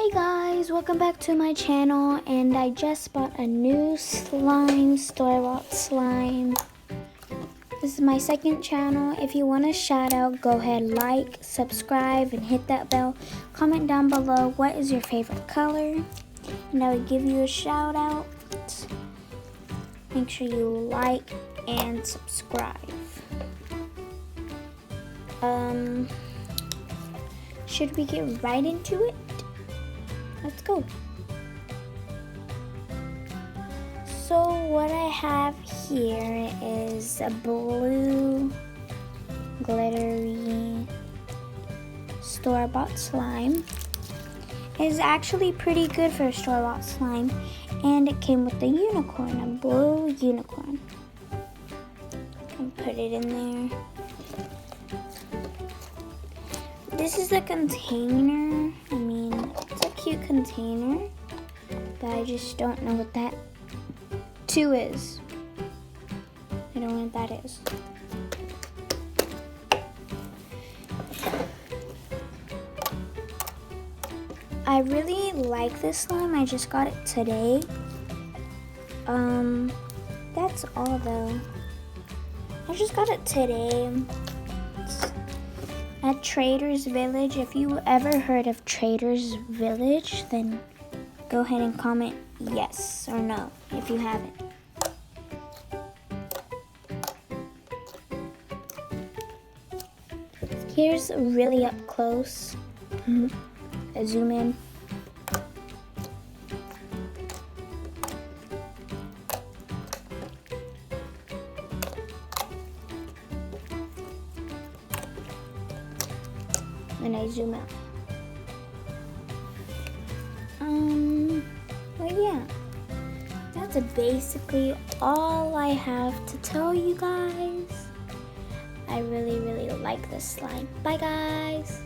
Hey guys, welcome back to my channel, and I just bought a new slime, store-bought slime. This is my second channel. If you want a shout out, go ahead, like, subscribe, and hit that bell. Comment down below what is your favorite color, and I will give you a shout out. Make sure you like and subscribe. Should we get right into it? Let's go. So what I have here is a blue glittery store-bought slime. It's actually pretty good for a store-bought slime, and it came with a unicorn, a blue unicorn. And put it in there. This is the container. It's a cute container, but I just don't know what that 2 is. I don't know what that is. I really like this slime. I just got it today. That's all though. I just got it today. At Trader's Village. If you ever heard of Trader's Village, then go ahead and comment yes or no if you haven't. Here's really up close. I zoom in. And I zoom out. But yeah, that's basically all I have to tell you guys. I really like this slime. Bye guys.